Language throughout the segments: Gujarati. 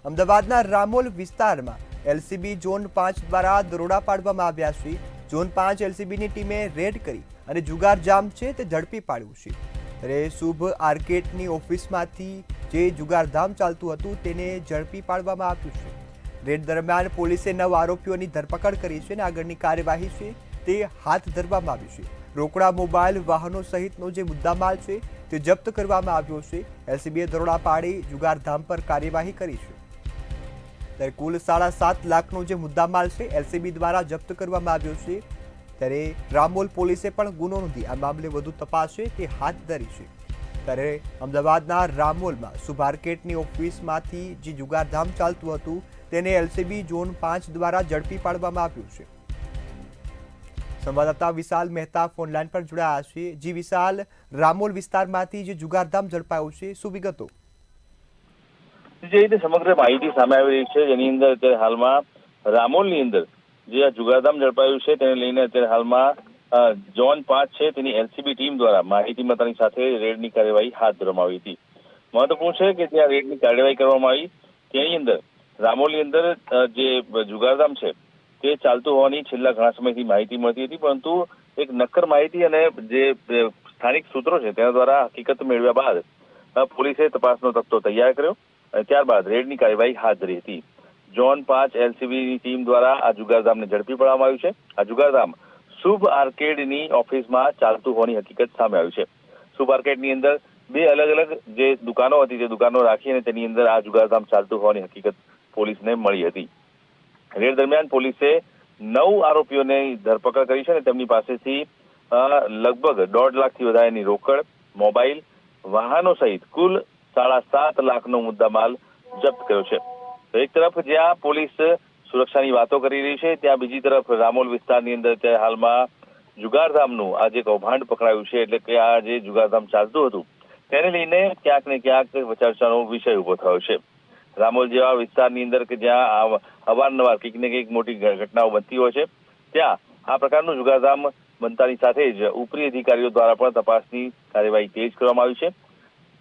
અમદાવાદના રામોલ વિસ્તારમાં એલસીબી ઝોન 5 દ્વારા દરોડા પાડવામાં આવ્યા છે। ઝોન 5 એલસીબીની ટીમે રેડ કરી અને જુગાર જામ છે તે ઝડપી પાડ્યું છે। ત્યારે શુભ આર્કેડની ઓફિસમાંથી જે જુગારધામ ચાલતું હતું તેને ઝડપી પાડવામાં આવ્યું છે। રેડ દરમિયાન પોલીસે 9 આરોપીઓની ધરપકડ કરી છે અને આગળની કાર્યવાહી છે તે હાથ ધરવામાં આવી છે। રોકડા, મોબાઈલ, વાહનો સહિતનો જે મુદ્દામાલ છે તે જપ્ત કરવામાં આવ્યો છે। એલસીબીએ દરોડા પાડી જુગારધામ પર કાર્યવાહી કરી છે। ત્યારે કુલ 7.5 લાખનો જે મુદ્દામાલ છે એલસીબી દ્વારા જપ્ત કરવામાં આવ્યો છે। ત્યારે રામોલ પોલીસે પણ ગુનો નોંધી આ મામલે વધુ તપાસ છે તે હાથ ધરી છે। ત્યારે અમદાવાદના રામોલમાં શુભ આર્કેડની ઓફિસમાંથી જે જુગારધામ ચાલતું હતું તેને એલસીબી ઝોન 5 દ્વારા ઝડપી પાડવામાં આવ્યું છે। સંવાદદાતા વિશાલ મહેતા ફોનલાઈન પર જોડાયા છે। જી વિશાલ, રામોલ વિસ્તારમાંથી જે જુગારધામ ઝડપાયું છે, શું વિગતો? જે રીતે સમગ્ર માહિતી સામે આવી રહી છે, જેની અંદર અત્યારે હાલમાં રામોલની અંદર જે આ જુગારધામ ઝડપાયું છે તેને લઈને અત્યારે હાલમાં ઝોન 5 છે તેની એલસીબી ટીમ દ્વારા માહિતી મતાની સાથે રેડની કાર્યવાહી હાથ ધરવામાં આવી હતી। મહત્વપૂર્ણ છે કે ત્યાં રેડની કાર્યવાહી કરવામાં આવી તેની અંદર રામોલની અંદર જે જુગારધામ છે તે ચાલતું હોવાની છેલ્લા ઘણા સમયથી માહિતી મળતી હતી, પરંતુ એક નક્કર માહિતી અને જે સ્થાનિક સૂત્રો છે તેના દ્વારા હકીકત મેળવ્યા બાદ પોલીસે તપાસનો તખ્તો તૈયાર કર્યો અને ત્યારબાદ રેડની કાર્યવાહી હાથ ધરી હતી। ઝોન 5 એલસીબીની ટીમ દ્વારા આ જુગારધામને ઝડપી પાડવામાં આવ્યું છે। આ જુગારધામ શુભ આર્કેડની ઓફિસમાં ચાલતું હોવાની હકીકત સામે આવી છે। શુભ આર્કેડની અંદર 2 અલગ અલગ જે દુકાનો હતી તે દુકાનો રાખી અને તેની અંદર આ જુગારધામ ચાલતું હોવાની હકીકત પોલીસને મળી હતી। રેડ દરમિયાન પોલીસે 9 આરોપીઓની ધરપકડ કરી છે અને તેમની પાસેથી લગભગ 1.5 લાખથી વધારેની રોકડ, મોબાઈલ, વાહનો સહિત કુલ 7.5 લાખનો મુદ્દામાલ જપ્ત કર્યો છે। તો એક તરફ જ્યાં પોલીસ સુરક્ષાની વાતો કરી રહી છે, ત્યાં બીજી તરફ રામોલ વિસ્તારની અંદર અત્યારે હાલમાં જુગારધામનું આ જે કૌભાંડ પકડાયું છે, એટલે કે આ જે જુગારધામ ચાલતું હતું તેને લઈને ક્યાંક ને ક્યાંક ચર્ચાનો વિષય ઉભો થયો છે। રામોલ જેવા વિસ્તારની અંદર કે જ્યાં અવારનવાર કંઈક ને કંઈક મોટી ઘટનાઓ બનતી હોય છે, ત્યાં આ પ્રકારનું જુગારધામ બનતાની સાથે જ ઉપરી અધિકારીઓ દ્વારા પણ તપાસની કાર્યવાહી તેજ કરવામાં આવી છે।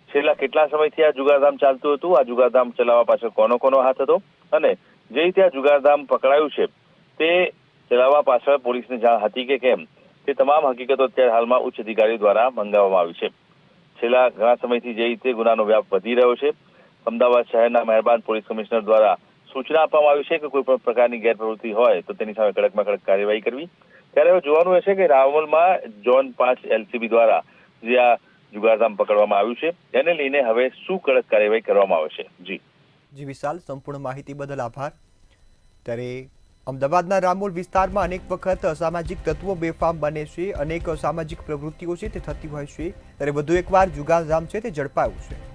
છેલ્લા કેટલા સમયથી આ જુગારધામ ચાલતું હતું, આ જુગારધામ ચલાવવા પાછળ કોનો હાથ હતો અને જે રીતે આ જુગારધામ પકડાયું છે તે ચલાવવા પાછળ પોલીસને જાણ હતી કે કેમ, તે તમામ હકીકતો અત્યારે હાલમાં ઉચ્ચ અધિકારીઓ દ્વારા મંગાવવામાં આવી છે। છેલ્લા ઘણા સમયથી જે રીતે ગુનાનો વ્યાપ વધી રહ્યો છે, અમદાવાદ શહેરના મહેરબાન પોલીસ કમિશનર દ્વારા સૂચના આપવામાં આવી છે કે કોઈ પણ પ્રકારની ગેરપ્રવૃત્તિ હોય તો તેની સામે કડકમાં કડક કાર્યવાહી કરવી। ત્યારે હવે જોવાનું રહેશે કે રામોલમાં ઝોન 5 એલસીબી દ્વારા જે આ જુગારધામ પકડવામાં આવ્યું છે તેને લઈને હવે શું કડક કાર્યવાહી કરવામાં આવે છે। જી વિશાલ, સંપૂર્ણ માહિતી બદલ આભાર। ત્યારે અમદાવાદના રામોલ વિસ્તારમાં અનેક વખત અસામાજિક તત્વો બેફામ બને છે, અનેક અસામાજિક પ્રવૃત્તિઓ છે તે થતી હોય છે, ત્યારે વધુ એકવાર જુગારધામ છે તે ઝડપાયું છે।